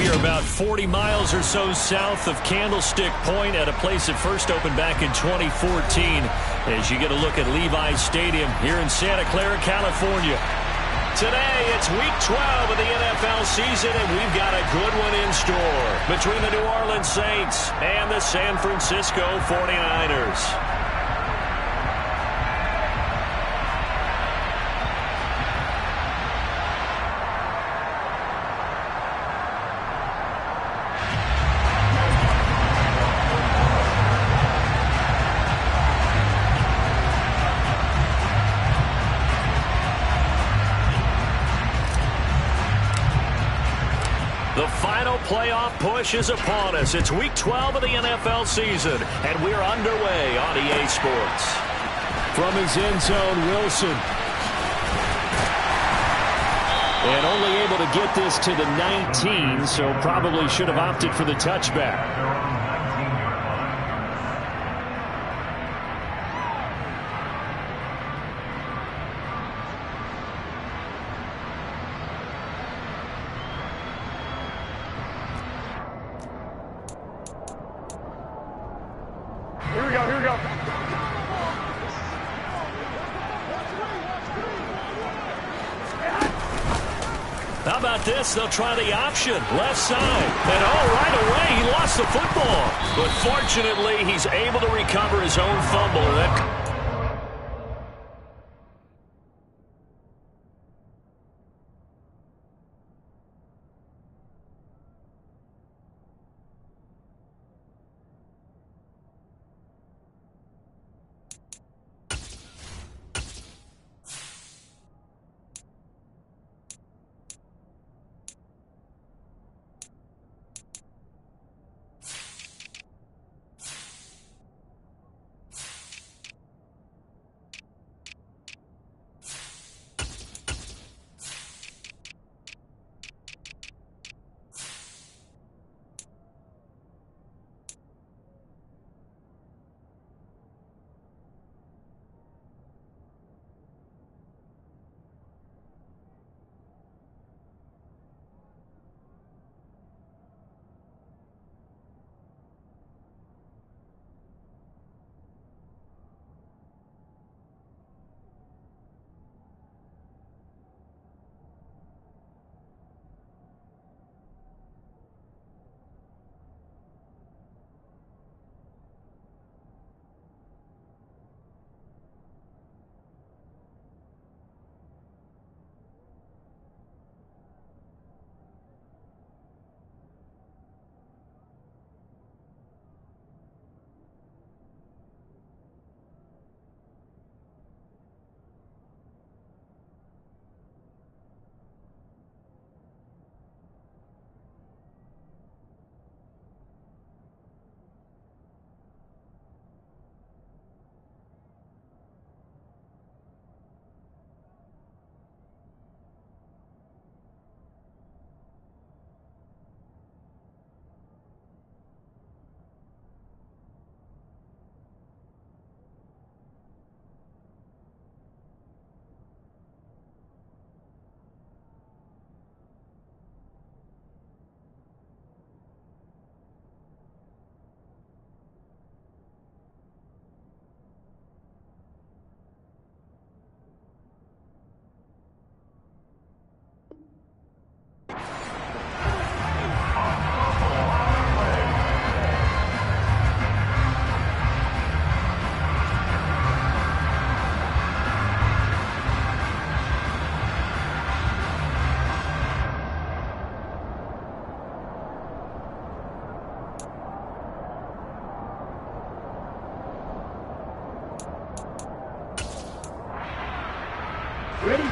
We are about 40 miles or so south of Candlestick Point at a place that first opened back in 2014 as you get a look at Levi's Stadium here in Santa Clara, California. Today, it's Week 12 of the NFL season, and we've got a good one in store between the New Orleans Saints and the San Francisco 49ers. The final playoff push is upon us. It's Week 12 of the NFL season, and we're underway on EA Sports. From his end zone, Wilson. And only able to get this to the 19, so probably should have opted for the touchback. How about this? They'll try the option. Left side. And right away, he lost the football. But fortunately, he's able to recover his own fumble.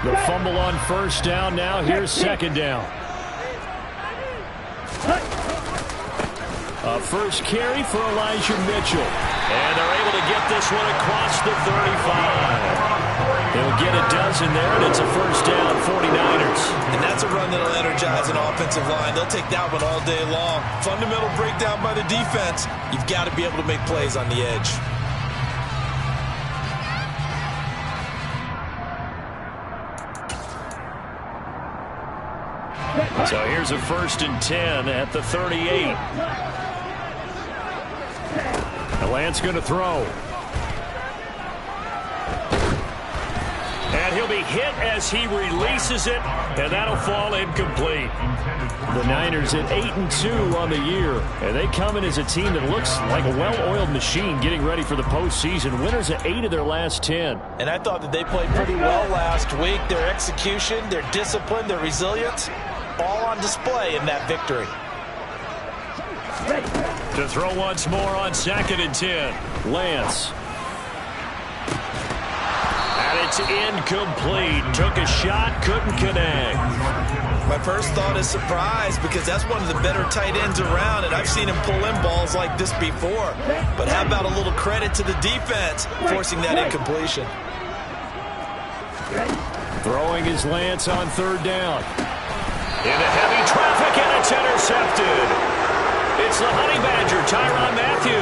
The fumble on first down now. Here's second down. A first carry for Elijah Mitchell. And they're able to get this one across the 35. They'll get a dozen there, and it's a first down, 49ers. And that's a run that'll energize an offensive line. They'll take that one all day long. Fundamental breakdown by the defense. You've got to be able to make plays on the edge. So here's a 1st and 10 at the 38. The Lance going to throw. And he'll be hit as he releases it, and that'll fall incomplete. The Niners at 8-2 on the year, and they come in as a team that looks like a well-oiled machine getting ready for the postseason. Winners at 8 of their last 10. And I thought that they played pretty well last week. Their execution, their discipline, their resilience, all on display in that victory. To throw once more on 2nd and 10. Lance. And it's incomplete. Took a shot, couldn't connect. My first thought is surprise, because that's one of the better tight ends around, and I've seen him pull in balls like this before. But how about a little credit to the defense forcing that incompletion? Throwing his Lance on 3rd down. Into heavy traffic, and it's intercepted. It's the Honey Badger, Tyrann Mathieu.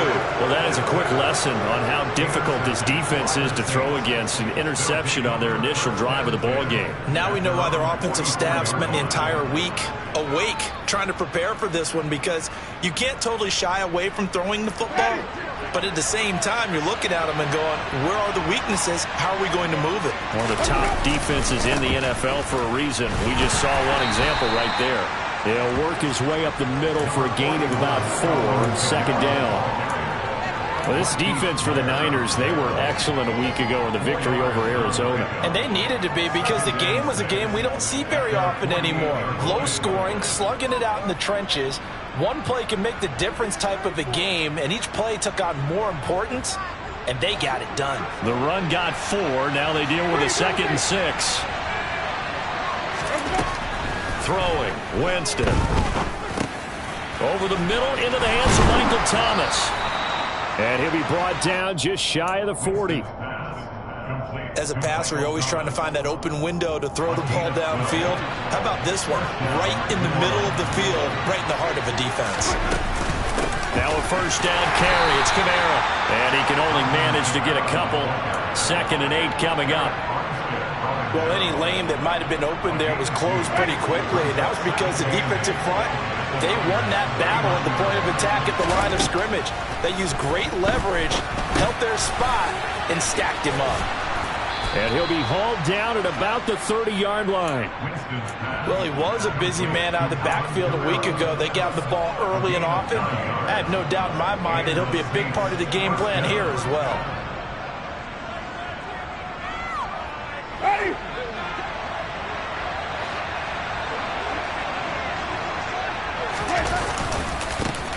Well, that is a quick lesson on how difficult this defense is to throw against. An interception on their initial drive of the ball game. Now we know why their offensive staff spent the entire week awake trying to prepare for this one, because you can't totally shy away from throwing the football, but at the same time you're looking at them and going, where are the weaknesses? How are we going to move it? One of the top defenses in the NFL for a reason. We just saw one example right there. He'll work his way up the middle for a gain of about 4, 2nd down. Well, this defense for the Niners, they were excellent a week ago in the victory over Arizona. And they needed to be, because the game was a game we don't see very often anymore. Low scoring, slugging it out in the trenches. One play can make the difference type of a game, and each play took on more importance, and they got it done. The run got 4. Now they deal with a 2nd and 6. Throwing, Winston. Over the middle, into the hands of Michael Thomas. And he'll be brought down just shy of the 40. As a passer, you're always trying to find that open window to throw the ball downfield. How about this one? Right in the middle of the field, right in the heart of a defense. Now a 1st down carry. It's Kamara. And he can only manage to get a couple. 2nd and 8 coming up. Well, any lane that might have been open there was closed pretty quickly, and that was because the defensive front, they won that battle at the point of attack at the line of scrimmage. They used great leverage, held their spot, and stacked him up. And he'll be hauled down at about the 30-yard line. Well, he was a busy man out of the backfield a week ago. They got the ball early and often. I have no doubt in my mind that he'll be a big part of the game plan here as well.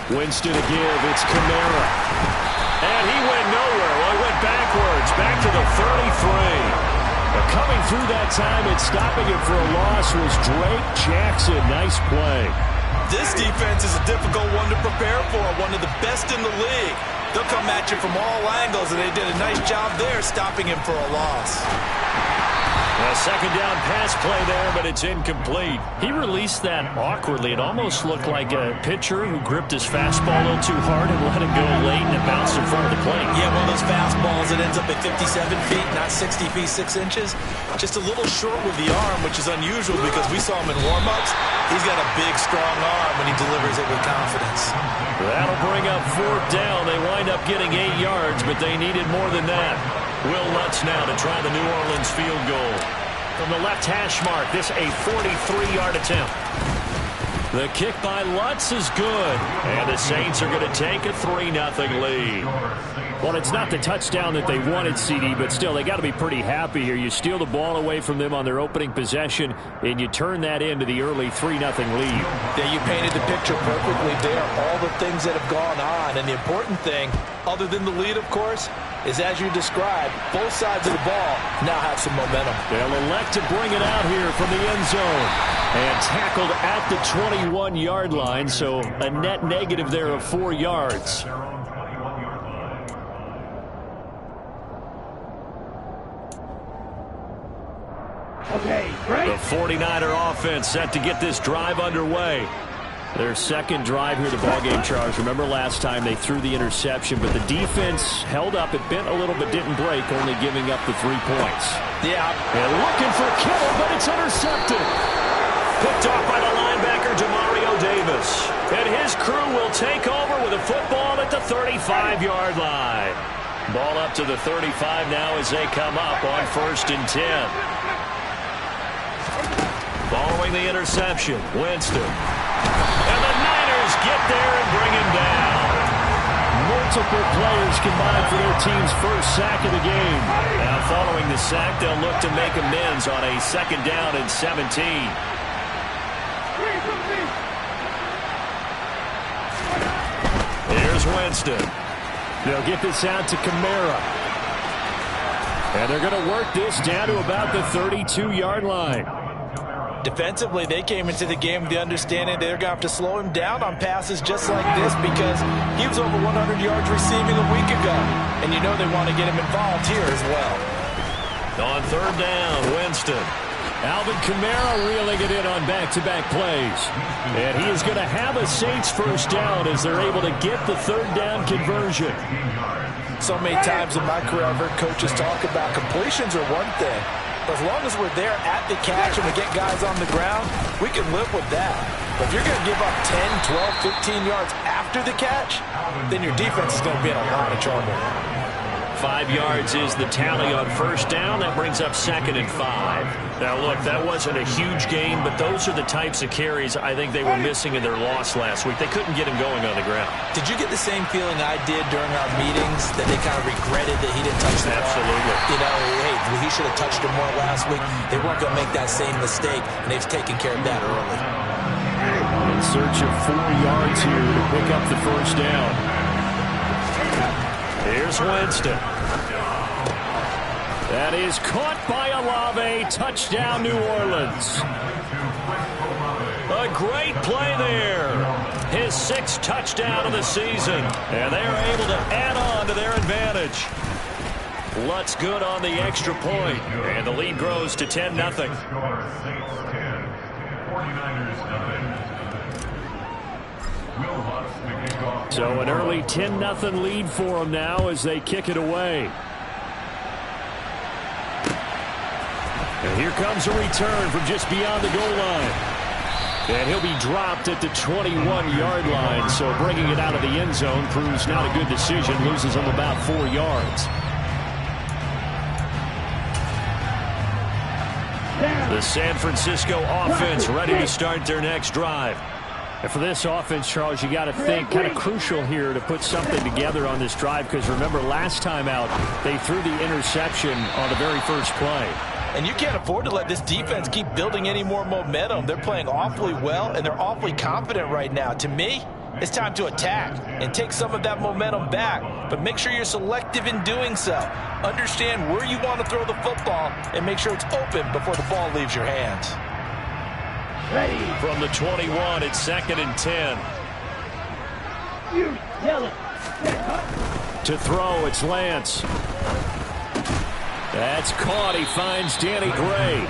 Winston to give. It's Kamara. And he went nowhere. Well, he went backwards. Back to the 33. But coming through that time and stopping him for a loss was Drake Jackson. Nice play. This defense is a difficult one to prepare for. One of the best in the league. They'll come at you from all angles, and they did a nice job there stopping him for a loss. A 2nd down pass play there, but it's incomplete. He released that awkwardly. It almost looked like a pitcher who gripped his fastball a little too hard and let it go late, and it bounced in front of the plate. Yeah, one of those fastballs that ends up at 57 feet, not 60 feet, 6 inches. Just a little short with the arm, which is unusual because we saw him in warm-ups. He's got a big, strong arm when he delivers it with confidence. That'll bring up 4th down. They wind up getting 8 yards, but they needed more than that. Will Lutz now to try the New Orleans field goal. From the left hash mark, this a 43-yard attempt. The kick by Lutz is good. And the Saints are going to take a 3-0 lead. Well, it's not the touchdown that they wanted, CD, but still, they got to be pretty happy here. You steal the ball away from them on their opening possession, and you turn that into the early 3-0 lead. Yeah, you painted the picture perfectly there. All the things that have gone on. And the important thing, other than the lead, of course, is as you described, both sides of the ball now have some momentum. They'll elect to bring it out here from the end zone. And tackled at the 21-yard line, so a net negative there of 4 yards. Okay, great. The 49er offense set to get this drive underway. Their 2nd drive here, the ballgame, Charles. Remember last time they threw the interception, but the defense held up. It bent a little but didn't break, only giving up the 3 points. Yeah. And looking for Kittle, but it's intercepted. Picked off by the linebacker. Demario Davis. And his crew will take over with a football at the 35-yard line. Ball up to the 35 now as they come up on 1st and 10. Following the interception, Winston. And the Niners get there and bring him down. Multiple players combined for their team's first sack of the game. Now following the sack, they'll look to make amends on a 2nd down and 17. Here's Winston. They'll get this out to Kamara. And they're going to work this down to about the 32-yard line. Defensively, they came into the game with the understanding they're going to have to slow him down on passes just like this because he was over 100 yards receiving a week ago. And you know they want to get him involved here as well. On 3rd down, Winston. Alvin Kamara reeling it in on back-to-back plays. And he is going to have a Saints first down as they're able to get the 3rd down conversion. So many times in my career I've heard coaches talk about completions are one thing. But as long as we're there at the catch and we get guys on the ground, we can live with that. But if you're going to give up 10, 12, 15 yards after the catch, then your defense is going to be in a lot of trouble. 5 yards is the tally on 1st down. That brings up 2nd and 5. Now, look, that wasn't a huge gain, but those are the types of carries I think they were missing in their loss last week. They couldn't get him going on the ground. Did you get the same feeling I did during our meetings, that they kind of regretted that he didn't touch the ball? Absolutely. You know, hey, he should have touched him more last week. They weren't going to make that same mistake, and they've taken care of that early. In search of 4 yards here to pick up the 1st down. Here's Winston. That is caught by Olave. Touchdown, New Orleans. A great play there. His 6th touchdown of the season. And they are able to add on to their advantage. Lutz good on the extra point. And the lead grows to 10-0. So an early 10-0 lead for them now as they kick it away. And here comes a return from just beyond the goal line. And he'll be dropped at the 21-yard line. So bringing it out of the end zone proves not a good decision. Loses him about 4 yards. The San Francisco offense ready to start their next drive. And for this offense, Charles, you got to think kind of crucial here to put something together on this drive because remember last time out they threw the interception on the very first play. And you can't afford to let this defense keep building any more momentum. They're playing awfully well, and they're awfully confident right now. To me, it's time to attack and take some of that momentum back. But make sure you're selective in doing so. Understand where you want to throw the football and make sure it's open before the ball leaves your hands. Ready. From the 21, it's 2nd and 10. You tell it. To throw, it's Lance. That's caught. He finds Danny Gray.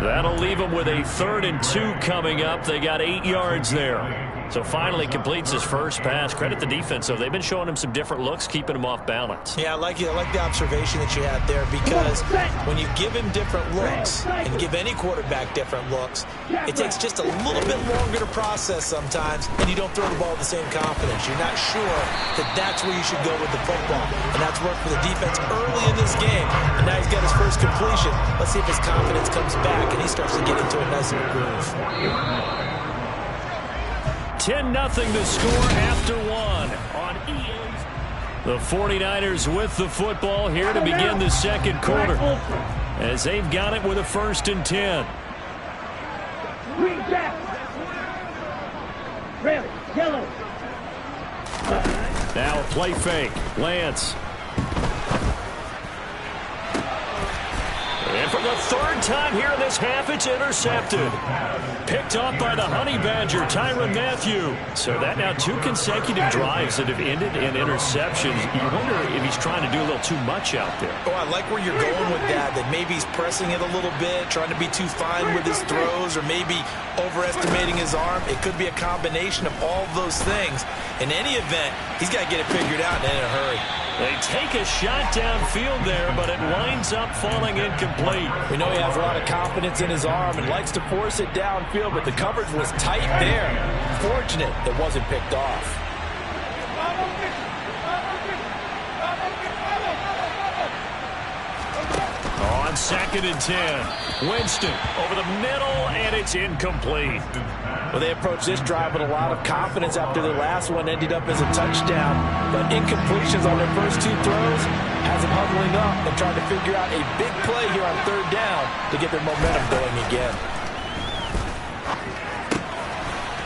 That'll leave him with a 3rd and 2 coming up. They got 8 yards there. So finally completes his first pass. Credit the defense, though. They've been showing him some different looks, keeping him off balance. Yeah, I like the observation that you had there because when you give him different looks and give any quarterback different looks, it takes just a little bit longer to process sometimes, and you don't throw the ball with the same confidence. You're not sure that that's where you should go with the football. And that's worked for the defense early in this game. And now he's got his first completion. Let's see if his confidence comes back and he starts to get into a nice groove. 10-0 the score after 1 on EA's. The 49ers with the football here to begin the 2nd quarter as they've got it with a 1st and 10. Green jack. Red, yellow. Now a play fake. Lance. And for the 3rd time here in this half, it's intercepted. Picked off by the Honey Badger, Tyrann Mathieu. So that now 2 consecutive drives that have ended in interceptions. You wonder if he's trying to do a little too much out there. Oh, I like where you're going with that maybe he's pressing it a little bit, trying to be too fine with his throws, or maybe overestimating his arm. It could be a combination of all of those things. In any event, he's got to get it figured out and in a hurry. They take a shot downfield there, but it winds up falling incomplete. We know he has a lot of confidence in his arm and likes to force it downfield, but the coverage was tight there. Fortunate it wasn't picked off. On 2nd and 10, Winston over the middle, and it's incomplete. Well, they approached this drive with a lot of confidence after their last one ended up as a touchdown. But incompletions on their first 2 throws has them huddling up and trying to figure out a big play here on 3rd down to get their momentum going again.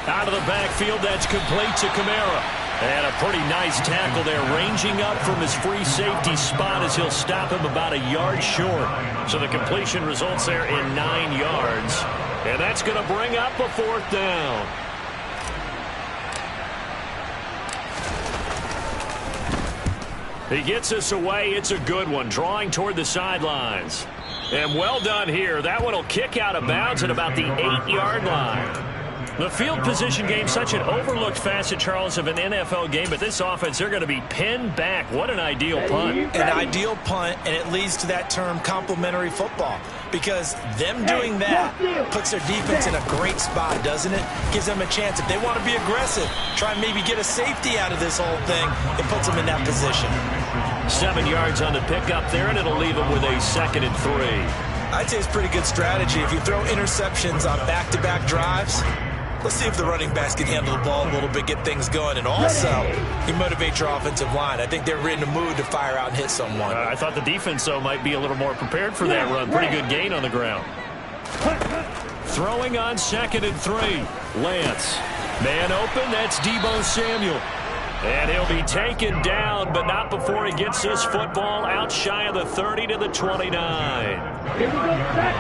Out of the backfield, that's complete to Kamara. And a pretty nice tackle there, ranging up from his free safety spot as he'll stop him about a yard short. So the completion results there in 9 yards. And that's going to bring up a 4th down. He gets us away. It's a good one, drawing toward the sidelines. And well done here. That one will kick out of bounds at about the 8-yard line. The field position game, such an overlooked facet, Charles, of an NFL game, but this offense, they're going to be pinned back. What an ideal punt. An ideal punt, and it leads to that term complementary football, because them doing that puts their defense in a great spot, doesn't it? Gives them a chance. If they want to be aggressive, try and maybe get a safety out of this whole thing, it puts them in that position. 7 yards on the pickup there, and it'll leave them with a 2nd and 3. I'd say it's pretty good strategy. If you throw interceptions on back-to-back drives, let's see if the running backs can handle the ball a little bit, get things going, and also you motivate your offensive line. I think they're in the mood to fire out and hit someone. I thought the defense, though, might be a little more prepared for that run. Pretty good gain on the ground. Throwing on 2nd and 3. Lance. Man open, that's Deebo Samuel. And he'll be taken down, but not before he gets this football out shy of the 30 to the 29. Here we go, set.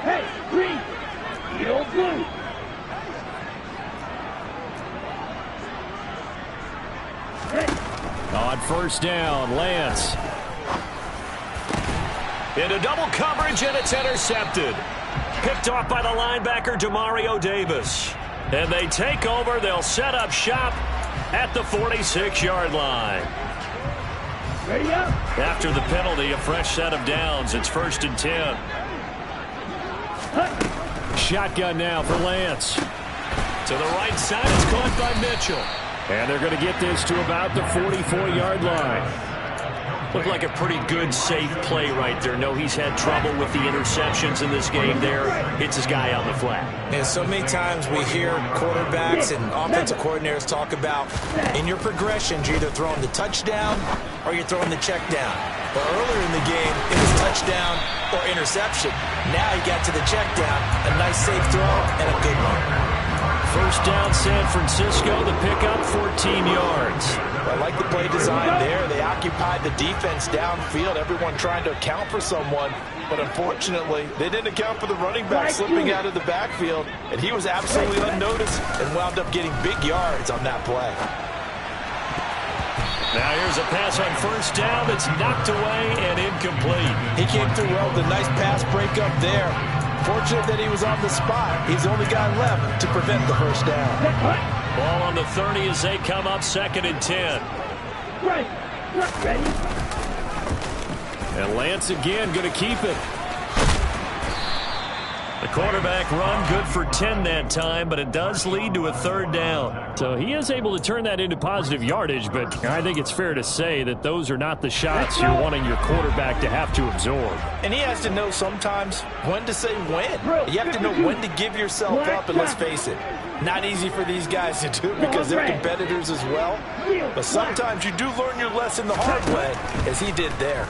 Hey, green, yellow, blue. Hey. On 1st down, Lance. Into double coverage, and it's intercepted. Picked off by the linebacker, Demario Davis. And they take over. They'll set up shop at the 46-yard line. Ready up. After the penalty, a fresh set of downs. It's 1st and 10. Shotgun now for Lance. To the right side, it's caught by Mitchell. And they're going to get this to about the 44-yard line. Looked like a pretty good, safe play right there. No, he's had trouble with the interceptions in this game there. Hits his guy out in the flat. And so many times we hear quarterbacks and offensive coordinators talk about in your progressions, you're either throwing the touchdown or you're throwing the check down. But earlier in the game, it was touchdown or interception. Now you got to the check down, a nice safe throw, and a good one. 1st down, San Francisco. The pickup, 14 yards. I like the play design there. They occupied the defense downfield, everyone trying to account for someone. But unfortunately, they didn't account for the running back slipping out of the backfield. And he was absolutely unnoticed and wound up getting big yards on that play. Now here's a pass on 1st down that's knocked away and incomplete. He came through well with a nice pass breakup there. Fortunate that he was on the spot. He's the only guy left to prevent the 1st down. Ball on the 30 as they come up 2nd and 10. Right. Ready. And Lance again going to keep it. The quarterback run good for 10 that time, but it does lead to a 3rd down. So he is able to turn that into positive yardage, but I think it's fair to say that those are not the shots you're wanting your quarterback to have to absorb. And he has to know sometimes when to say when. You have to know when to give yourself up, and let's face it, not easy for these guys to do because they're competitors as well. But sometimes you do learn your lesson the hard way, as he did there.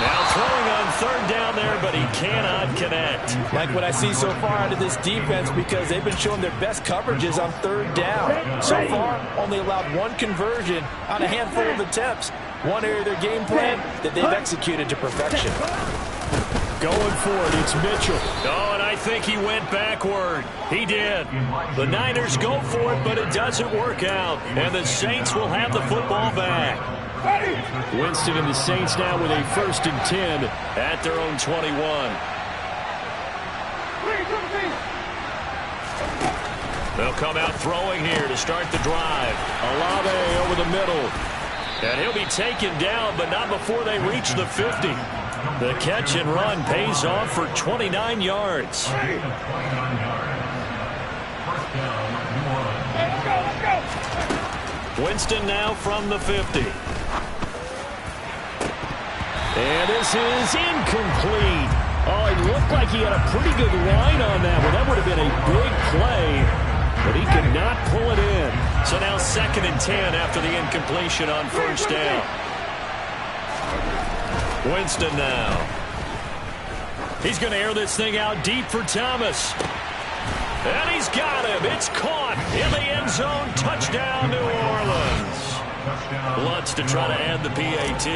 Now throwing on 3rd down there, but he cannot connect. Like what I see so far out of this defense, because they've been showing their best coverages on 3rd down. So far, only allowed 1 conversion on a handful of attempts. One area of their game plan that they've executed to perfection. Going for it, it's Mitchell. Oh, and I think he went backward. He did. The Niners go for it, but it doesn't work out. And the Saints will have the football back. Winston and the Saints now with a 1st and 10 at their own 21. They'll come out throwing here to start the drive. Olave over the middle. And he'll be taken down, but not before they reach the 50. The catch and run pays off for 29 yards. Winston now from the 50. And this is incomplete. Oh, it looked like he had a pretty good line on that one. That would have been a big play, but he could not pull it in. So now 2nd and 10 after the incompletion on first down. Winston now. He's going to air this thing out deep for Thomas. And he's got him. It's caught in the end zone. Touchdown, New Orleans. Lutz to try to add the PAT.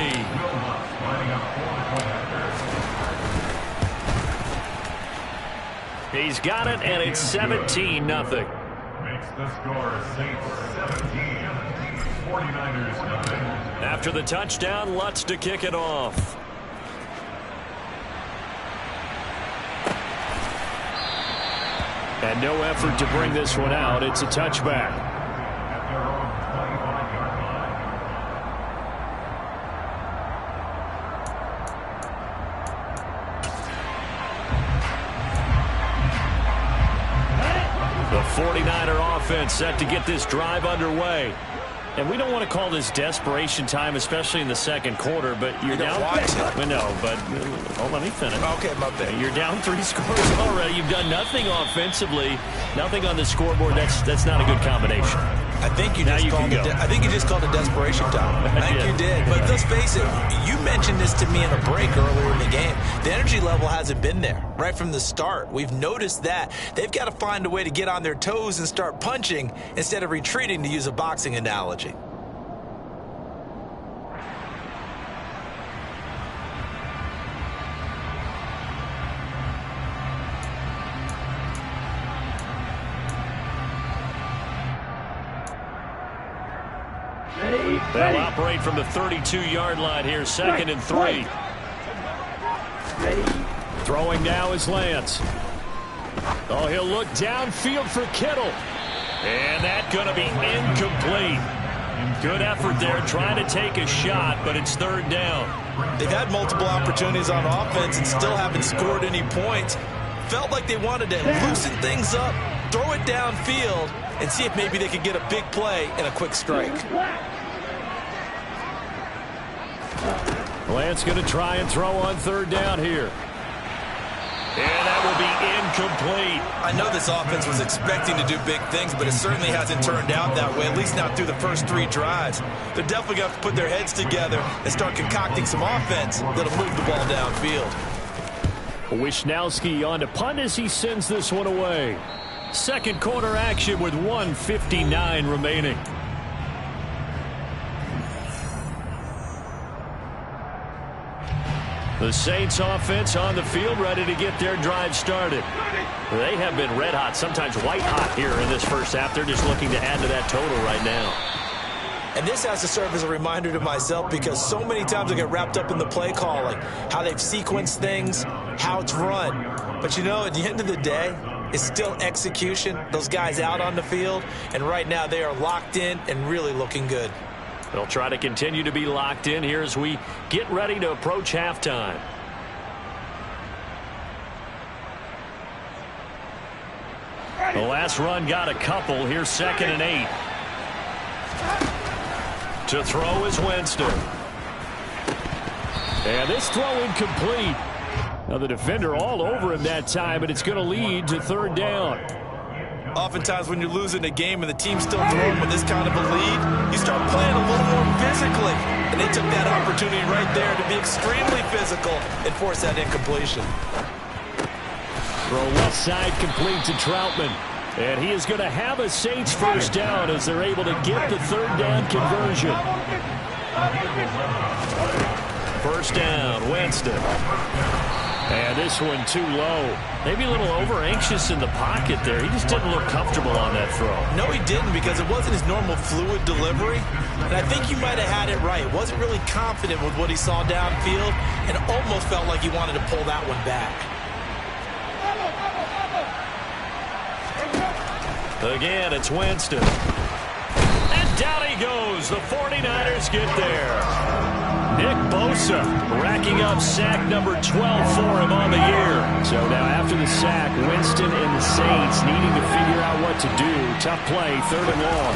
He's got it, and it's 17-0. Makes the score Saints 17, 49ers 9. After the touchdown, Lutz to kick it off. And no effort to bring this one out. It's a touchback. The 49er offense set to get this drive underway. And we don't want to call this desperation time, especially in the second quarter, but you're down. No, but let me finish. Okay, my bad. You're down 3 scores already. You've done nothing offensively, nothing on the scoreboard. That's not a good combination. I think you just called it desperation time. I think you did. But let's face it, you mentioned this to me in a break earlier in the game. The energy level hasn't been there right from the start. We've noticed that. They've got to find a way to get on their toes and start punching instead of retreating, to use a boxing analogy. They'll operate from the 32-yard line here, 2nd and 3. Throwing now is Lance. Oh, he'll look downfield for Kittle. And that's going to be incomplete. Good effort there, trying to take a shot, but it's 3rd down. They've had multiple opportunities on offense and still haven't scored any points. Felt like they wanted to loosen things up, throw it downfield, and see if maybe they could get a big play and a quick strike. Lance going to try and throw on 3rd down here. And that will be incomplete. I know this offense was expecting to do big things, but it certainly hasn't turned out that way, at least not through the first 3 drives. They're definitely going to have to put their heads together and start concocting some offense that'll move the ball downfield. Wisnowski on to punt as he sends this one away. Second quarter action with 1:59 remaining. The Saints offense on the field, ready to get their drive started. They have been red hot, sometimes white hot here in this first half. They're just looking to add to that total right now. And this has to serve as a reminder to myself, because so many times I get wrapped up in the play calling, how they've sequenced things, how it's run. But you know, at the end of the day, it's still execution. Those guys out on the field, and right now they are locked in and really looking good. They'll try to continue to be locked in here as we get ready to approach halftime. The last run got a couple. Here's 2nd and 8. To throw is Winston. And this throw incomplete. Now the defender all over him that time, but it's going to lead to 3rd down. Oftentimes when you're losing a game and the team's still throwing with this kind of a lead, you start playing a little more physically. And they took that opportunity right there to be extremely physical and force that incompletion. Throw left side complete to Troutman. And he is going to have a Saints first down as they're able to get the 3rd down conversion. First down, Winston. And this one too low. Maybe a little over-anxious in the pocket there. He just didn't look comfortable on that throw. No, he didn't, because it wasn't his normal fluid delivery. And I think you might have had it right. Wasn't really confident with what he saw downfield, and almost felt like he wanted to pull that one back. Again, it's Winston. And Down he goes. The 49ers get there. Nick Bosa racking up sack number 12 for him on the year. So now after the sack, Winston and the Saints needing to figure out what to do. Tough play, 3rd and long.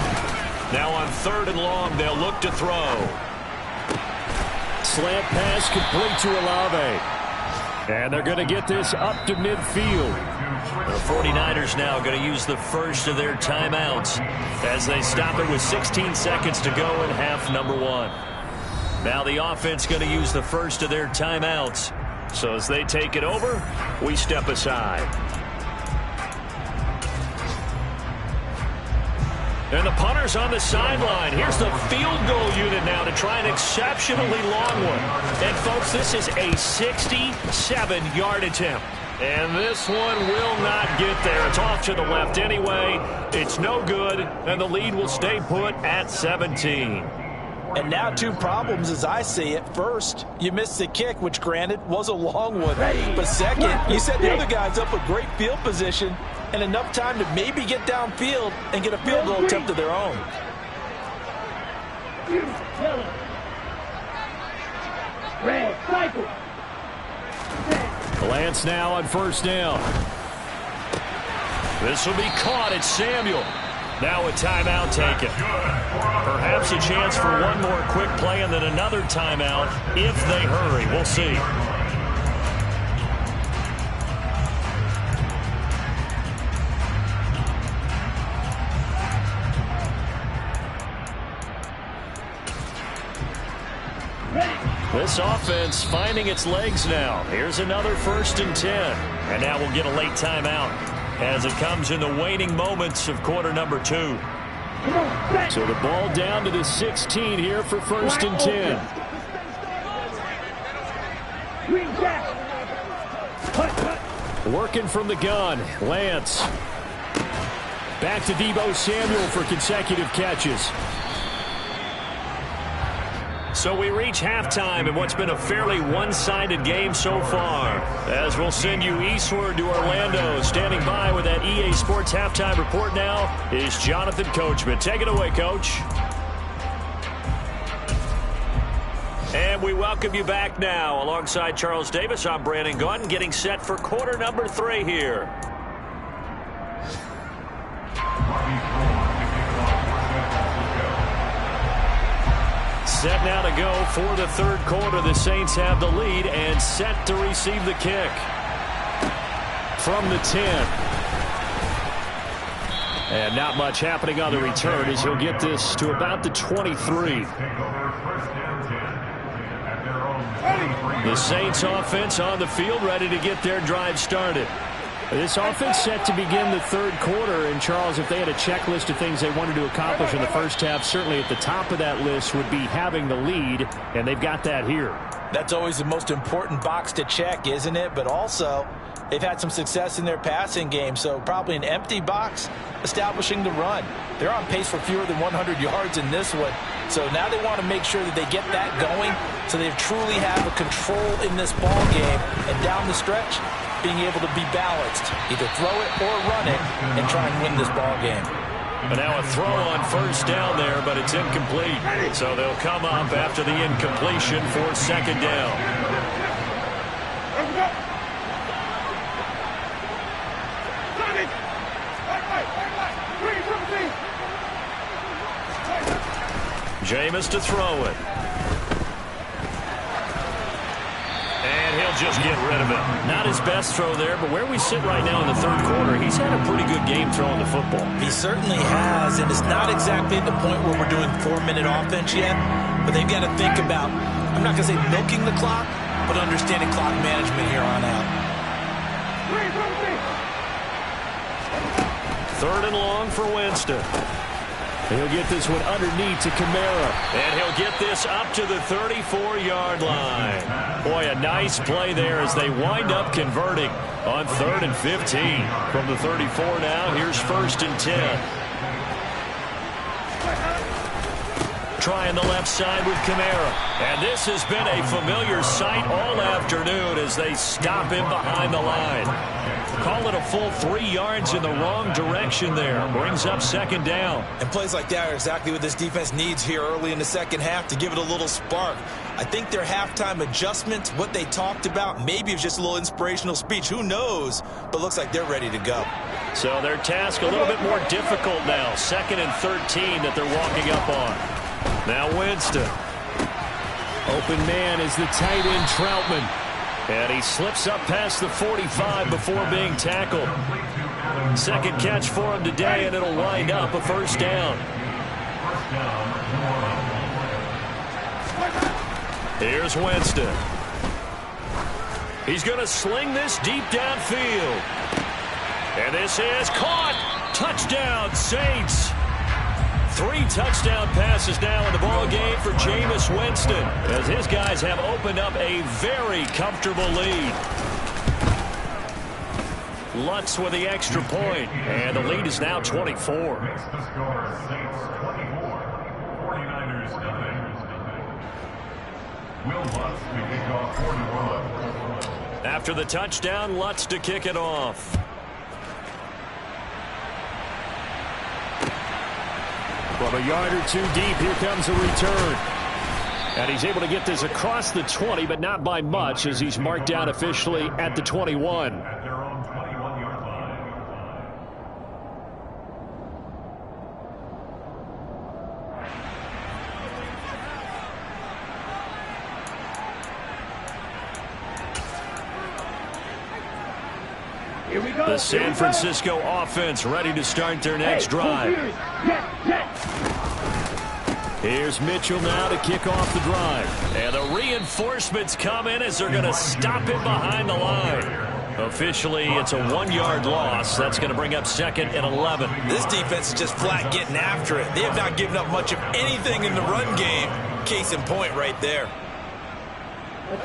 Now on 3rd and long, they'll look to throw. Slant pass complete to Olave. And they're going to get this up to midfield. The 49ers now going to use the first of their timeouts as they stop it with 16 seconds to go in half number 1. Now the offense going to use the first of their timeouts. So as they take it over, we step aside. And the punter's on the sideline. Here's the field goal unit now to try an exceptionally long one. And, folks, this is a 67-yard attempt. And this one will not get there. It's off to the left anyway. It's no good, and the lead will stay put at 17. And now 2 problems as I see it. First, you missed the kick, which granted was a long one. But second, you set the other guys up with great field position and enough time to maybe get downfield and get a field goal attempt of their own. Red, cycle. Lance now on 1st down. This will be caught. It's Samuel. Now a timeout taken. Perhaps a chance for one more quick play and then another timeout if they hurry. We'll see. This offense finding its legs now. Here's another 1st and 10. And now we'll get a late timeout as it comes in the waning moments of quarter number 2. So the ball down to the 16 here for 1st and 10. Working from the gun, Lance. Back to Deebo Samuel for consecutive catches. So we reach halftime in what's been a fairly one-sided game so far. As we'll send you eastward to Orlando. Standing by with that EA Sports halftime report now is Jonathan Coachman. Take it away, Coach. And we welcome you back now. Alongside Charles Davis, I'm Brandon Gaudin, getting set for quarter number 3 here. Set now to go for the 3rd quarter. The Saints have the lead and set to receive the kick. From the 10. And not much happening on the return as he'll get this to about the 23. The Saints offense on the field ready to get their drive started. This offense set to begin the 3rd quarter. And, Charles, if they had a checklist of things they wanted to accomplish in the first half, certainly at the top of that list would be having the lead, and they've got that here. That's always the most important box to check, isn't it? But also, they've had some success in their passing game, so probably an empty box establishing the run. They're on pace for fewer than 100 yards in this one. So now they want to make sure that they get that going so they truly have a control in this ball game. And down the stretch, being able to be balanced, either throw it or run it, and try and win this ball game. But now a throw on 1st down there, but it's incomplete. So they'll come up after the incompletion for 2nd down. Jameis to throw it. And he'll just get rid of it. Not his best throw there, but where we sit right now in the 3rd quarter, he's had a pretty good game throwing the football. He certainly has, and it's not exactly at the point where we're doing 4-minute offense yet, but they've got to think about, I'm not going to say milking the clock, but understanding clock management here on out. 3rd and long for Winston. He'll get this one underneath to Kamara. And he'll get this up to the 34-yard line. Boy, a nice play there as they wind up converting on 3rd and 15. From the 34 now, here's 1st and 10. Trying the left side with Kamara. And this has been a familiar sight all afternoon as they stop him behind the line. Call it a full 3 yards in the wrong direction there. Brings up second down. And plays like that are exactly what this defense needs here early in the second half to give it a little spark. I think their halftime adjustments, what they talked about, maybe it's just a little inspirational speech. Who knows? But looks like they're ready to go. So their task a little bit more difficult now. 2nd and 13 that they're walking up on. Now Winston. Open man is the tight end Troutman. And he slips up past the 45 before being tackled. Second catch for him today, and it'll wind up a first down. Here's Winston. He's going to sling this deep downfield. And this is caught. Touchdown, Saints. 3 touchdown passes now in the ball game for Jameis Winston, as his guys have opened up a very comfortable lead. Lutz with the extra point, and the lead is now 24. Makes the score Saints 24, 49ers nothing. Will Lutz to kick off 41. After the touchdown, Lutz to kick it off. From a yard or 2 deep, here comes a return. And he's able to get this across the 20, but not by much, as he's marked down officially at the 21. At their own 21-yard line. Here we go. The San Francisco offense ready to start their next drive. Here's Mitchell now to kick off the drive. And the reinforcements come in as they're going to stop him behind the line. Officially, it's a 1-yard loss. That's going to bring up 2nd and 11. This defense is just flat getting after it. They have not given up much of anything in the run game. Case in point right there.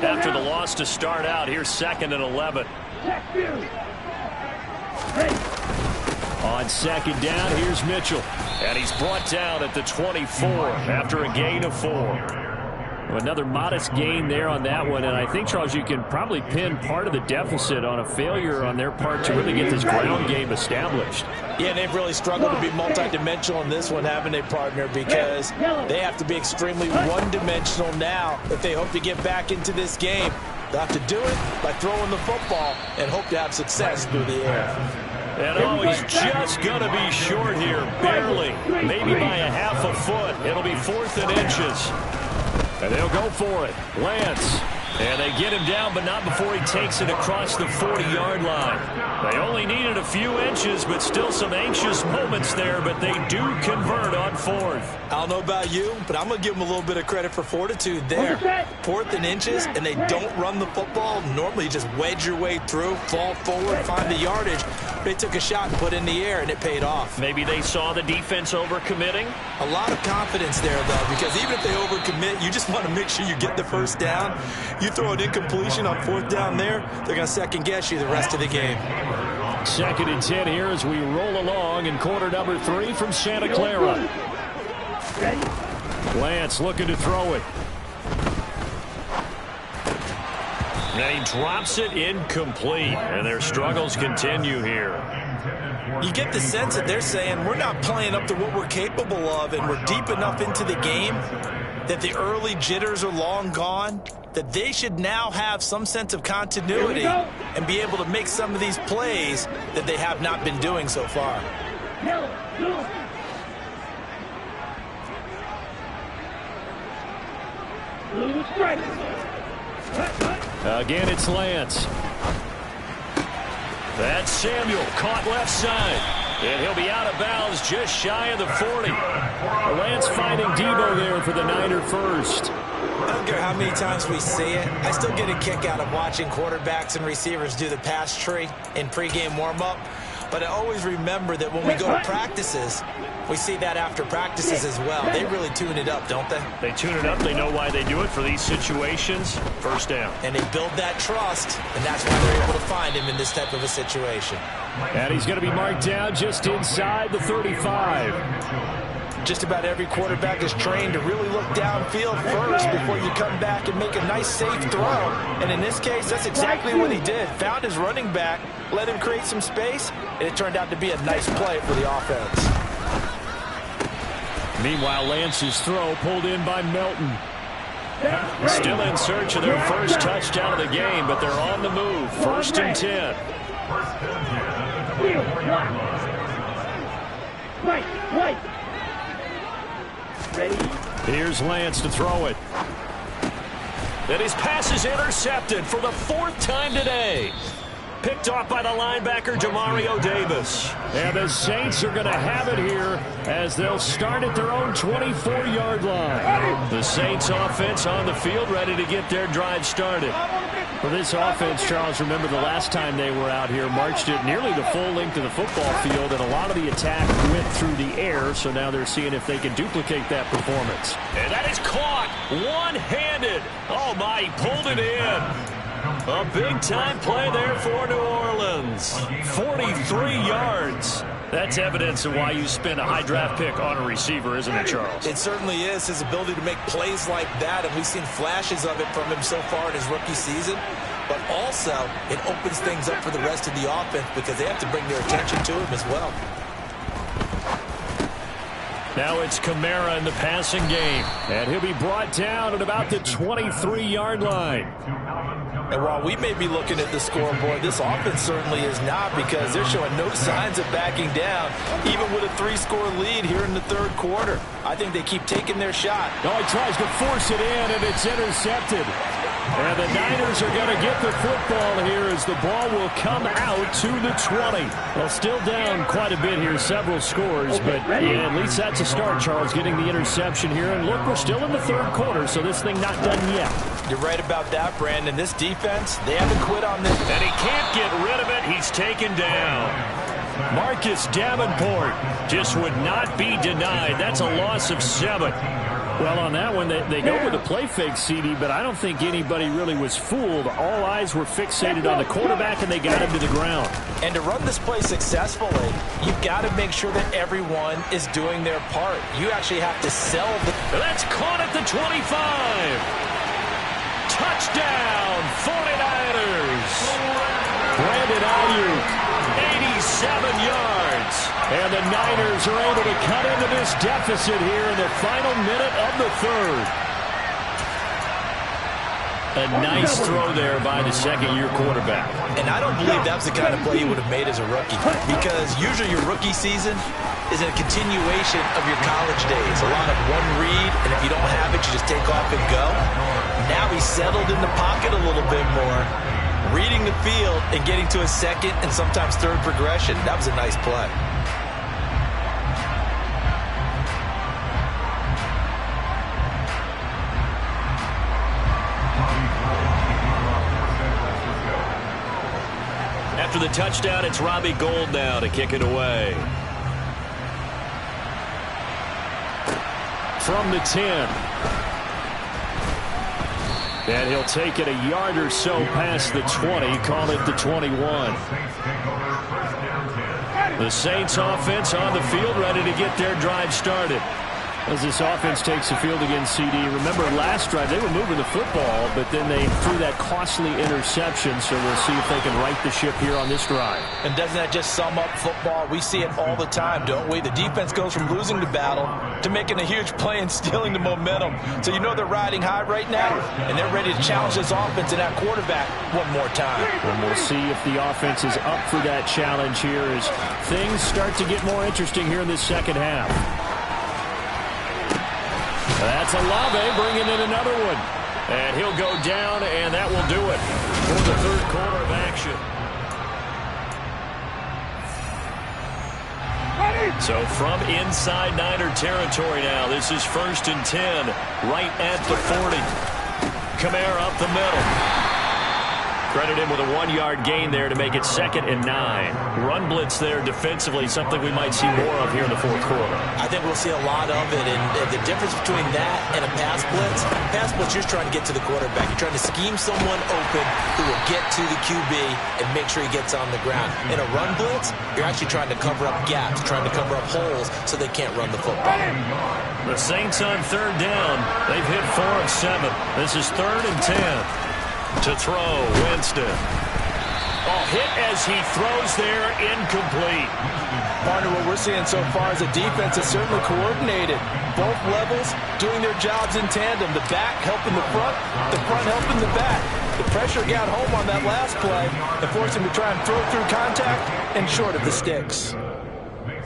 After the loss to start out, here's 2nd and 11. On 2nd down, here's Mitchell. And he's brought down at the 24 after a gain of 4. Another modest gain there on that one, and I think, Charles, you can probably pin part of the deficit on a failure on their part to really get this ground game established. Yeah, they've really struggled to be multidimensional in this one, haven't they, partner? Because they have to be extremely one-dimensional now if they hope to get back into this game. They'll have to do it by throwing the football and hope to have success through the air. And oh, he's just going to be short here, barely, maybe by a half a foot. It'll be 4th and inches. And they'll go for it. Lance. And they get him down, but not before he takes it across the 40-yard line. They only needed a few inches, but still some anxious moments there, but they do convert on 4th. I don't know about you, but I'm going to give them a little bit of credit for fortitude there. 4th and inches, and they don't run the football. Normally, you just wedge your way through, fall forward, find the yardage. They took a shot and put it in the air, and it paid off. Maybe they saw the defense overcommitting. A lot of confidence there, though, because even if they overcommit, you just want to make sure you get the first down. You throw an incompletion on 4th down there, they're going to second-guess you the rest of the game. 2nd and 10 here as we roll along in quarter number 3 from Santa Clara. Lance looking to throw it. And he drops it incomplete, and their struggles continue here. You get the sense that they're saying we're not playing up to what we're capable of, and we're deep enough into the game that the early jitters are long gone, that they should now have some sense of continuity and be able to make some of these plays that they have not been doing so far. Again, it's Lance. That's Samuel, caught left side. And he'll be out of bounds just shy of the 40. Lance finding Debo there for the Niner first. I don't care how many times we see it. I still get a kick out of watching quarterbacks and receivers do the pass tree in pregame warm-up. But I always remember that when we go to practices, we see that after practices as well. They really tune it up, don't they? They tune it up. They know why they do it for these situations. First down. And they build that trust, and that's why they're able to find him in this type of a situation. And he's going to be marked down just inside the 35. Just about every quarterback is trained to really look downfield first before you come back and make a nice, safe throw. And in this case, that's exactly what he did. Found his running back, let him create some space, and it turned out to be a nice play for the offense. Meanwhile, Lance's throw pulled in by Melton. Still in search of their first touchdown of the game, but they're on the move. 1st and 10. Right. Ready? Here's Lance to throw it. And his pass is intercepted for the 4th time today. Picked off by the linebacker, Demario Davis. And the Saints are going to have it here as they'll start at their own 24-yard line. The Saints offense on the field, ready to get their drive started. For this offense, Charles, remember the last time they were out here, marched it nearly the full length of the football field, and a lot of the attack went through the air, so now they're seeing if they can duplicate that performance. And that is caught one-handed. Oh, my, he pulled it in. A big-time play there for New Orleans. 43 yards. That's evidence of why you spend a high draft pick on a receiver, isn't it, Charles? It certainly is. His ability to make plays like that, and we've seen flashes of it from him so far in his rookie season. But also, it opens things up for the rest of the offense because they have to bring their attention to him as well. Now it's Kamara in the passing game, and he'll be brought down at about the 23-yard line. And while we may be looking at the scoreboard, this offense certainly is not, because they're showing no signs of backing down, even with a 3-score lead here in the 3rd quarter. I think they keep taking their shot. Oh, he tries to force it in, and it's intercepted. And the Niners are going to get the football here as the ball will come out to the 20. Well, still down quite a bit here, several scores, but yeah, at least that's a start, Charles, getting the interception here. And look, we're still in the 3rd quarter, so this thing not done yet. You're right about that, Brandon. This defense, they haven't quit on this. And he can't get rid of it. He's taken down. Marcus Davenport just would not be denied. That's a loss of 7. Well, on that one, they go with a play fake, CD, but I don't think anybody really was fooled. All eyes were fixated on the quarterback, and they got him to the ground. And to run this play successfully, you've got to make sure that everyone is doing their part. You actually have to sell the... That's caught at the 25. Touchdown, 49ers. Brandon Ayuk, 87 yards. and the Niners are able to cut into this deficit here in the final minute of the 3rd. A nice throw there by the second-year quarterback. And I don't believe that was the kind of play he would have made as a rookie, because usually your rookie season is a continuation of your college days. A lot of one read, and if you don't have it, you just take off and go. Now he's settled in the pocket a little bit more, reading the field and getting to a second and sometimes third progression. That was a nice play. After the touchdown, it's Robbie Gould now to kick it away. From the 10. And he'll take it a yard or so past the 20, call it the 21. The Saints offense on the field, ready to get their drive started. As this offense takes the field against CD, remember last drive they were moving the football, but then they threw that costly interception, so we'll see if they can right the ship here on this drive. And doesn't that just sum up football? We see it all the time, don't we? The defense goes from losing the battle to making a huge play and stealing the momentum. So you know they're riding high right now, and they're ready to challenge this offense and that quarterback one more time. And we'll see if the offense is up for that challenge here as things start to get more interesting here in this second half. That's Olave bringing in another one. And he'll go down, and that will do it for the third quarter of action. So from inside Niner territory now, this is 1st and 10, right at the 40. Kamara up the middle. Credit him with a 1-yard gain there to make it 2nd and 9. Run blitz there defensively, something we might see more of here in the fourth quarter. I think we'll see a lot of it, and the difference between that and a pass blitz, you're trying to get to the quarterback. You're trying to scheme someone open who will get to the QB and make sure he gets on the ground. In a run blitz, you're actually trying to cover up gaps, trying to cover up holes so they can't run the football. The Saints on 3rd down. They've hit 4 of 7. This is 3rd and 10. To throw, Winston. Oh, hit as he throws there, incomplete. Partner, what we're seeing so far is a defense that's certainly coordinated. Both levels doing their jobs in tandem. The back helping the front helping the back. The pressure got home on that last play and forced him to try and throw through contact and short of the sticks.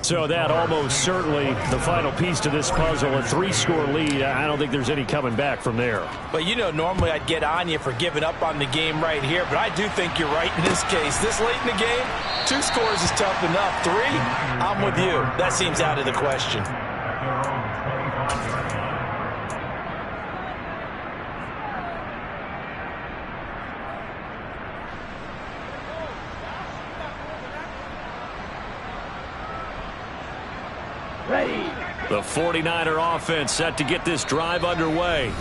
So that almost certainly the final piece to this puzzle, a 3-score lead. I don't think there's any coming back from there. But, you know, normally I'd get on you for giving up on the game right here, but I do think you're right in this case. This late in the game, 2 scores is tough enough. 3, I'm with you. That seems out of the question. The 49er offense set to get this drive underway.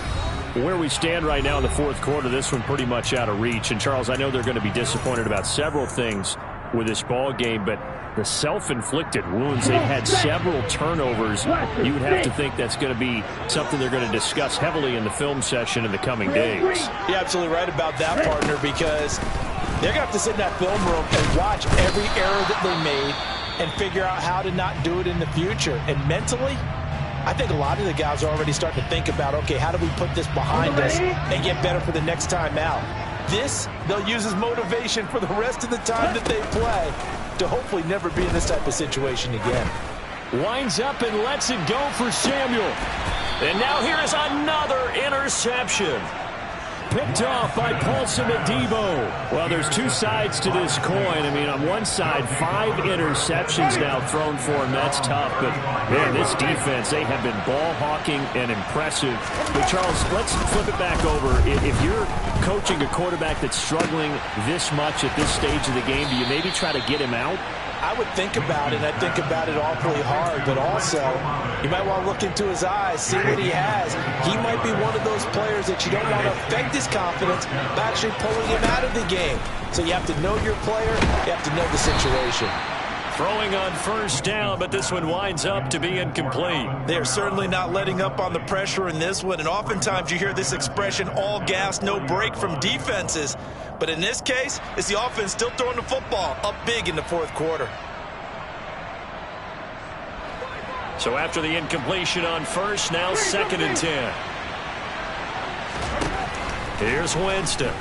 Where we stand right now in the fourth quarter, this one pretty much out of reach. And, Charles, I know they're going to be disappointed about several things with this ball game, but the self-inflicted wounds, they've had several turnovers. You would have to think that's going to be something they're going to discuss heavily in the film session in the coming days. You're absolutely right about that, partner, because they're going to have to sit in that film room and watch every error that they made and figure out how to not do it in the future. And mentally, I think a lot of the guys are already starting to think about, okay, how do we put this behind us and get better for the next time out? This, they'll use as motivation for the rest of the time that they play to hopefully never be in this type of situation again. Winds up and lets it go for Samuel. And now here is another interception. Picked off by Paulson Adebo. Well, there's 2 sides to this coin. I mean, on one side, 5 interceptions now thrown for him. That's tough. But, man, this defense, they have been ball hawking and impressive. But, Charles, let's flip it back over. If you're coaching a quarterback that's struggling this much at this stage of the game, do you maybe try to get him out? I would think about it. I think about it awfully hard, but also you might want to look into his eyes, see what he has. He might be one of those players that you don't want to affect his confidence by actually pulling him out of the game. So you have to know your player. You have to know the situation. Throwing on 1st down, but this one winds up to be incomplete. They're certainly not letting up on the pressure in this one, and oftentimes you hear this expression, all gas, no break from defenses. But in this case, it's the offense still throwing the football up big in the fourth quarter. So after the incompletion on 1st, now 2nd and 10. Here's Winston.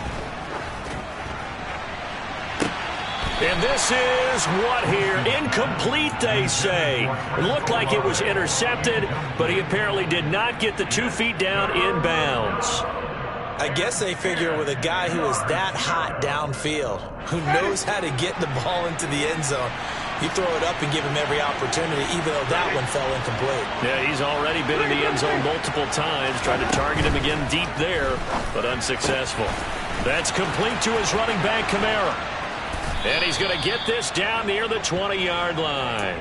And this is what here? Incomplete, they say. It looked like it was intercepted, but he apparently did not get the 2 feet down in bounds. I guess they figure with a guy who is that hot downfield, who knows how to get the ball into the end zone, you throw it up and give him every opportunity, even though that one fell incomplete. Yeah, he's already been in the end zone multiple times, tried to target him again deep there, but unsuccessful. That's complete to his running back, Kamara. And he's going to get this down near the 20-yard line.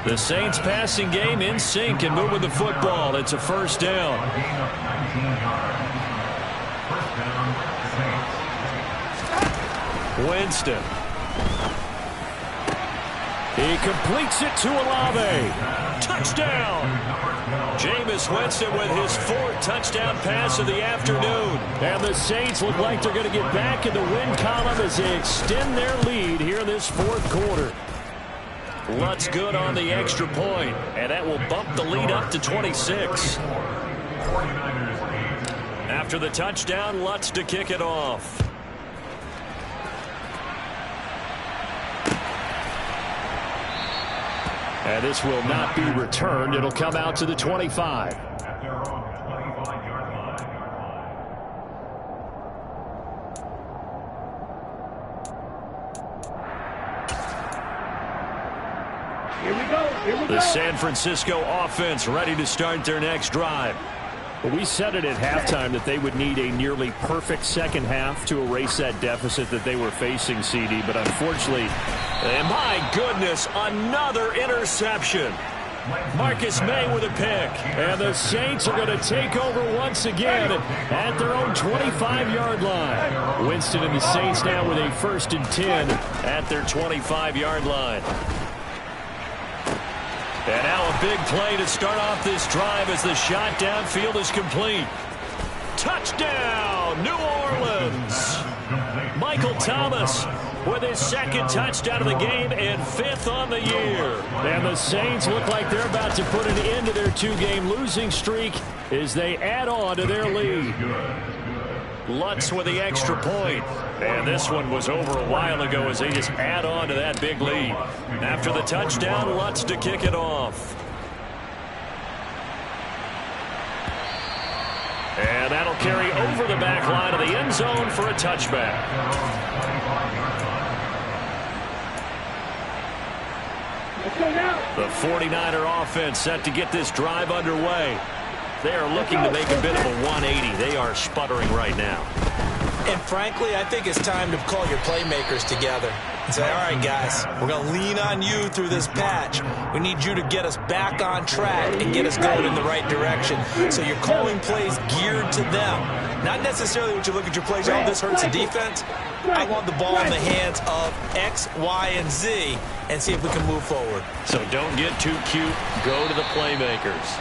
The Saints passing game in sync and moving the football. It's a 1st down. Winston. He completes it to Olave. Touchdown. Jameis Winston with his 4th touchdown pass of the afternoon. And the Saints look like they're going to get back in the win column as they extend their lead here in this fourth quarter. Lutz good on the extra point, and that will bump the lead up to 26. After the touchdown, Lutz to kick it off. And this will not be returned. It'll come out to the 25. Here we go. The San Francisco offense ready to start their next drive. Well, we said it at halftime that they would need a nearly perfect second half to erase that deficit that they were facing, CD. But unfortunately, and my goodness, another interception. Marcus May with a pick. And the Saints are going to take over once again at their own 25-yard line. Winston and the Saints now with a 1st and 10 at their 25-yard line. And now a big play to start off this drive as the shot downfield is complete. Touchdown, New Orleans. Michael Thomas with his 2nd touchdown of the game and 5th on the year. And the Saints look like they're about to put an end to their 2-game losing streak as they add on to their lead. Lutz with the extra point. And this one was over a while ago as they just add on to that big lead. After the touchdown, Lutz to kick it off. And that'll carry over the back line of the end zone for a touchback. The 49er offense set to get this drive underway. They are looking to make a bit of a 180. They are sputtering right now. And frankly, I think it's time to call your playmakers together and say, all right, guys, we're going to lean on you through this patch. We need you to get us back on track and get us going in the right direction. So you're calling plays geared to them. Not necessarily what you look at your plays, oh, this hurts the defense. I want the ball in the hands of X, Y, and Z and see if we can move forward. So don't get too cute. Go to the playmakers.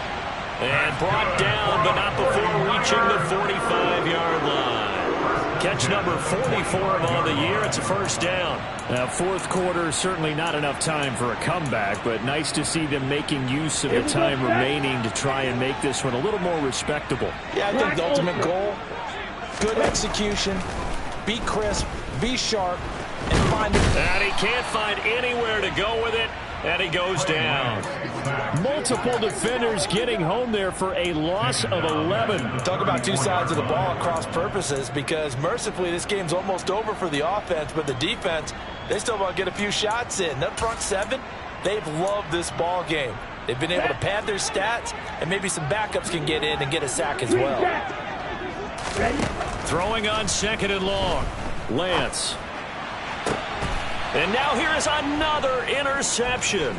And brought down, but not before reaching the 45-yard line. Catch number 44 on the year. It's a 1st down. Now, 4th quarter, certainly not enough time for a comeback, but nice to see them making use of the time remaining to try and make this one a little more respectable. Yeah, I think the ultimate goal, good execution, be crisp, be sharp, and find it. And he can't find anywhere to go with it, and he goes down. Multiple defenders getting home there for a loss of 11. Talk about 2 sides of the ball at cross purposes, because mercifully this game's almost over for the offense, but the defense, they still want to get a few shots in. That front 7, they've loved this ball game. They've been able to pad their stats, and maybe some backups can get in and get a sack as well. Throwing on 2nd and long. Lance. And now here is another interception.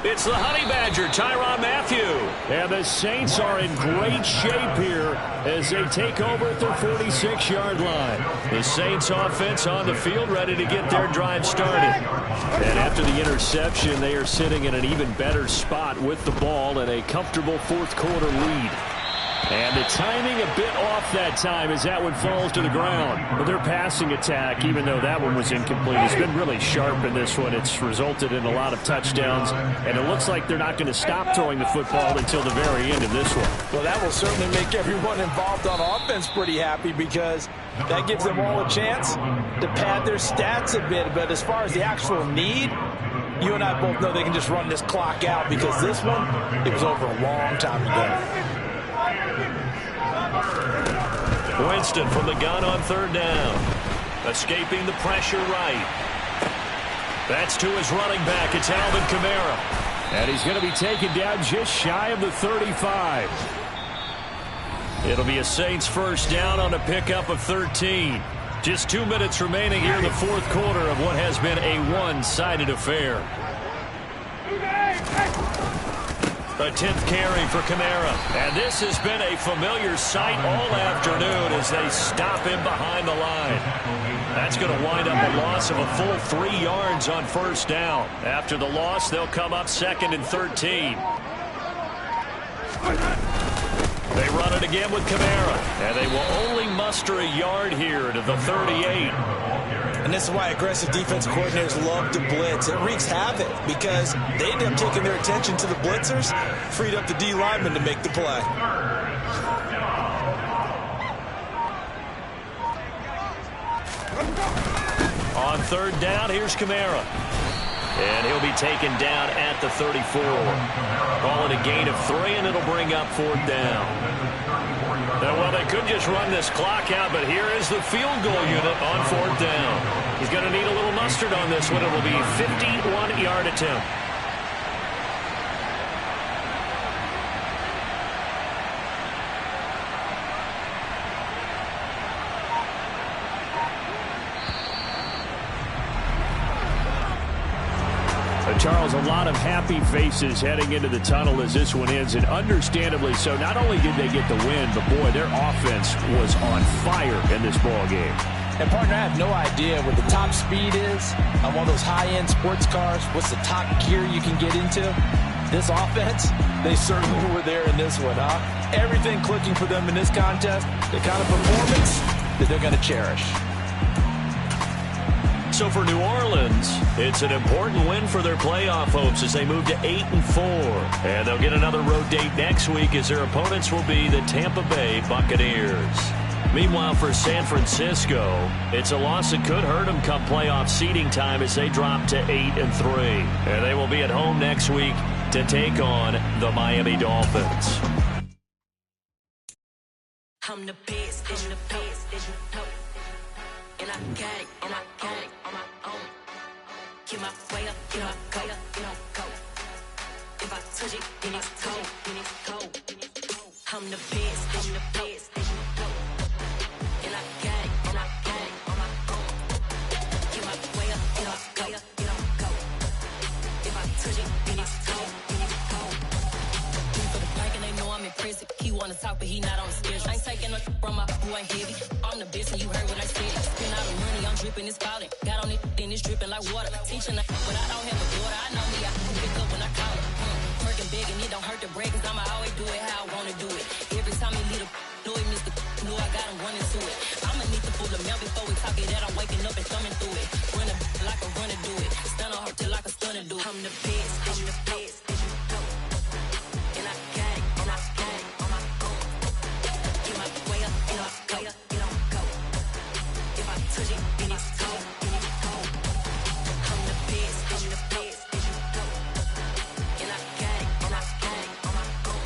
It's the Honey Badger, Tyrann Mathieu. And the Saints are in great shape here as they take over at their 46-yard line. The Saints offense on the field ready to get their drive started. And after the interception, they are sitting in an even better spot with the ball and a comfortable 4th quarter lead. And the timing a bit off that time as that one falls to the ground. But their passing attack, even though that one was incomplete, has been really sharp in this one. It's resulted in a lot of touchdowns, and it looks like they're not going to stop throwing the football until the very end of this one. Well, that will certainly make everyone involved on offense pretty happy, because that gives them all a chance to pad their stats a bit. But as far as the actual need, you and I both know they can just run this clock out, because this one, it was over a long time ago. Winston from the gun on 3rd down. Escaping the pressure right. That's to his running back. It's Alvin Kamara. And he's going to be taken down just shy of the 35. It'll be a Saints 1st down on a pickup of 13. Just 2 minutes remaining here in the 4th quarter of what has been a one-sided affair. A 10th carry for Kamara. And this has been a familiar sight all afternoon as they stop him behind the line. That's going to wind up a loss of a full 3 yards on 1st down. After the loss, they'll come up 2nd and 13. They run it again with Kamara. And they will only muster a yard here to the 38. And this is why aggressive defensive coordinators love to blitz. It wreaks havoc because they end up taking their attention to the blitzers, freed up the D lineman to make the play. On 3rd down, here's Kamara. And he'll be taken down at the 34. Call it a gain of 3, and it'll bring up 4th down. Well, they could just run this clock out, but here is the field goal unit on 4th down. He's going to need a little mustard on this one. It will be a 51-yard attempt. Charles, a lot of happy faces heading into the tunnel as this one ends, and understandably so. Not only did they get the win, but, boy, their offense was on fire in this ball game. And, partner, I have no idea what the top speed is on one of those high-end sports cars. What's the top gear you can get into? This offense, they certainly were there in this one, huh? Everything clicking for them in this contest, the kind of performance that they're going to cherish. So for New Orleans, it's an important win for their playoff hopes as they move to 8-4. And they'll get another road date next week as their opponents will be the Tampa Bay Buccaneers. Meanwhile, for San Francisco, it's a loss that could hurt them come playoff seeding time as they drop to 8-3. And they will be at home next week to take on the Miami Dolphins. I'm the best, and the best, and I got it, and I got it on my own. Get my way up, get my go, go. If I touch it, then it's cold, I'm the best, and I got it, and I got it on my own. Get my way up, get my go. If I touch it, then it's cold, For the bank and they know I'm in prison. He wanna talk, but he not on the schedule. I ain't taking no from my who ain't heavy. I'm the best, and you heard what I said. Spend all the money, I'm dripping, it's falling. Got on it, then it's dripping like water. Teaching but I don't have a daughter. I know me, I can pick up when I call her. Working big, and it don't hurt to break, cause I'ma always do it how I wanna do it. Every time he lead a know he missed the know I got him running to it. I'ma need to pull the mail before we talk it that I'm waking up and thumbing through it. Run like a runner do it. Stun on her till like a stunner do it. I'm the best, and I got it, and I got it on my own. Get my way up, and I go. If I touch it, then it's cold, I'm the best, and I got it, and I got it on my own.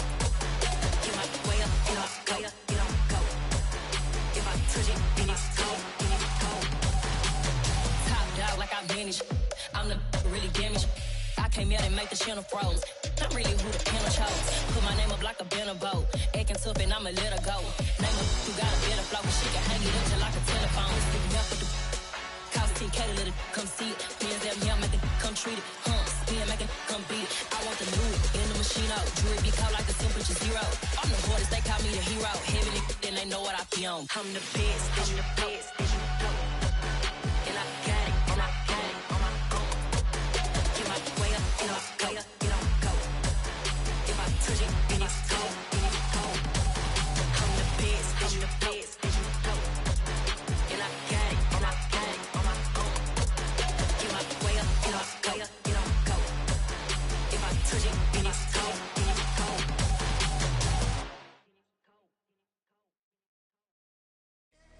Get my way up, and I go. If I touch it, then it's cold, Top dog like I manage. I'm the really damaged. I came out and make the channel froze. I'm really who the panel chose. Put my name up like a banner boat. Acting tough and I'ma let her go. Name her who got a better flow, but she can hang it up just like a telephone. Stick me up with the cost 10K to let it come see it. Hands that me, make it come treat it. Spin, make it come beat it. I want the new in the machine out. Jewelry be caught like the temperature 0. I'm the hardest, they call me the hero. Heavy, then they know what I be on. I'm the best,